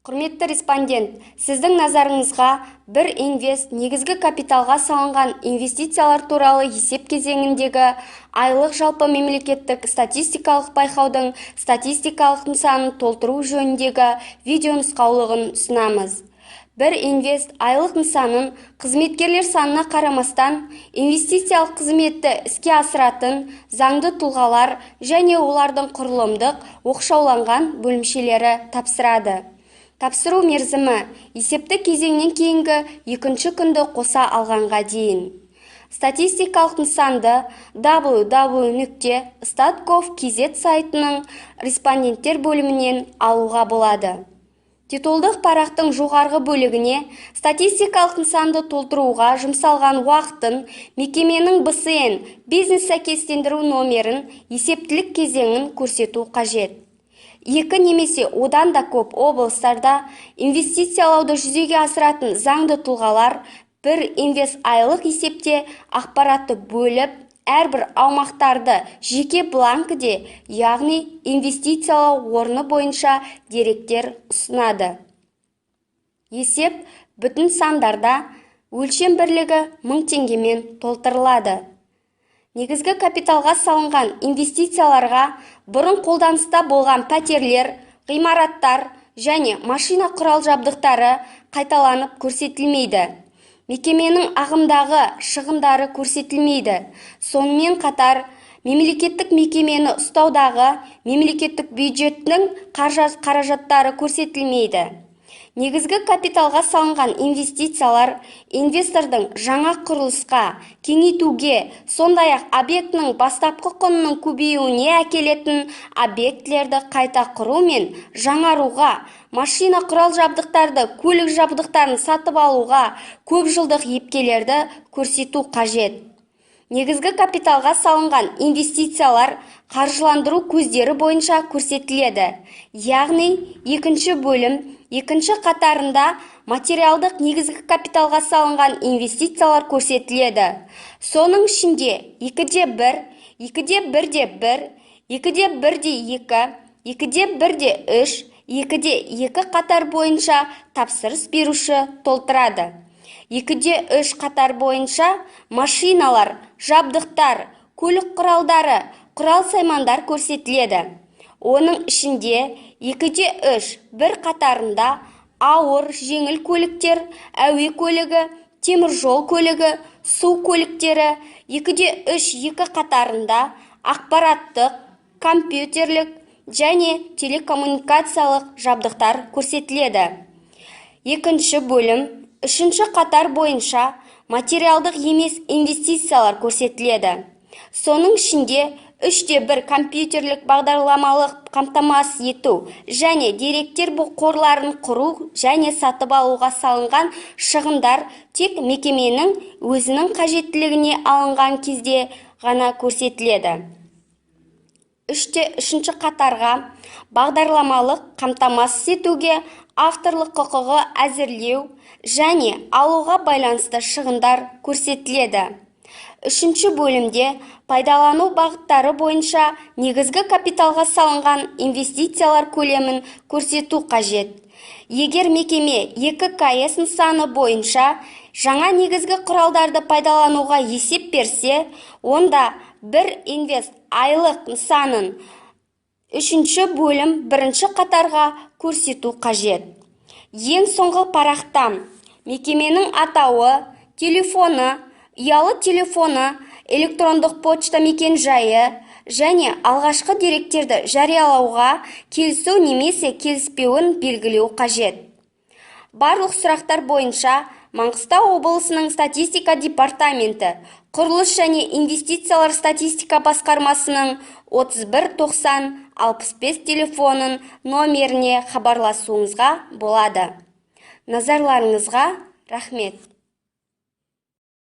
Құрметті респондент, сіздің назарыңызға бір инвест негізгі капиталға салынған инвестициялар туралы есеп кезеңіндегі айлық жалпы мемлекеттік статистикалық байқаудың статистикалық нысанын толтыру жөніндегі видеонұсқаулығын ұсынамыз. Бір инвест айлық нысанын қызметкерлер санына қарамастан инвестициялық қызметті іске асыратын заңды тұлғалар және олардың құрылымдық оқшауланған бөлімшелері тапсырады. Тапсыру мерзімі есепті кезеңнен кейінгі екінші күнді қоса алғанға дейін. Статистикалық нысанды www.statgov.kz сайтының респонденттер бөлімінен алуға болады. Титулдық парақтың жоғарғы бөлігіне статистикалық нысанды толтыруға жұмсалған уақытын, мекеменің БСН бизнес сәйкестендіру номерін, есептілік кезеңін көрсету қажет. Екі немесе одан да көп облыстарда инвестициялауды жүзеге асыратын заңды тұлғалар бір инвест айлық есепте ақпаратты бөліп, әрбір аумақтарды жеке бланкіде, яғни инвестициялау орны бойынша деректер ұсынады. Есеп бүтін сандарда өлшем бірлігі 1000 теңгемен толтырылады. Негізгі капиталға салынған инвестицияларға бұрын қолданыста болған пәтерлер, ғимараттар және машина құрал жабдықтары қайталанып көрсетілмейді. Мекеменің ағымдағы шығындары көрсетілмейді. Сонымен қатар, мемлекеттік мекемені ұстаудағы мемлекеттік бюджеттің қаражаттары көрсетілмейді. Негізгі капиталға салынған инвестициялар инвестордың жаңа құрылысқа, кеңейтуге, сондай-ақ объектінің бастапқы құнының көбеюіне әкелетін объектілерді қайта құру мен жаңаруға, машина құрал жабдықтарды, көлік жабдықтарын сатып алуға, көп жылдық епкелерді көрсету қажет. Негізгі капиталға салынған инвестициялар қаржыландыру көздері бойынша көрсетіледі. Яғни, екінші бөлім, екінші қатарында материалдық негізгі капиталға салынған инвестициялар көрсетіледі. Соның ішінде 2/1, 2/1/1, 2/1/2, 2/1/3, 2/2 қатар бойынша тапсырыс беруші толтырады. 2/3 қатар бойынша машиналар, жабдықтар, көлік құралдары, құрал-саймандар көрсетіледі. Оның ішінде 2/3 бір қатарында ауыр, жеңіл көліктер, әуе көлігі, теміржол көлігі, су көліктері, 2/3 қатарында ақпараттық, компьютерлік және телекоммуникациялық жабдықтар көрсетіледі. Екінші бөлім, үшінші қатар бойынша материалдық емес инвестициялар көрсетіледі. Соның ішінде 3/1 компьютерлік бағдарламалық қамтамасыз ету және деректер қорларын құру және сатып алуға салынған шығындар тек мекеменің өзінің қажеттілігіне алынған кезде ғана көрсетіледі. 3/3 қатарға бағдарламалық қамтамасыз етуге авторлық құқығы әзірлеу және алуға байланысты шығындар көрсетіледі. Үшінші бөлімде пайдалану бағыттары бойынша негізгі капиталға салынған инвестициялар көлемін көрсету қажет. Егер мекеме 2КС нысаны бойынша жаңа негізгі құралдарды пайдалануға есеп берсе, онда бір инвест айлық нысанын үшінші бөлім бірінші қатарға көрсету қажет. Ең соңғы парақтан мекеменің атауы, телефоны, ұялы телефоны, электрондық почта мекен-жайы және алғашқы деректерді жариялауға келісу немесе келіспеуін белгілеу қажет. Барлық сұрақтар бойынша Маңғыстау облысының статистика департаменті, құрылыс және инвестициялар статистика басқармасының 31 90 65 телефонын номеріне хабарласуыңызға болады. Назарларыңызға рахмет.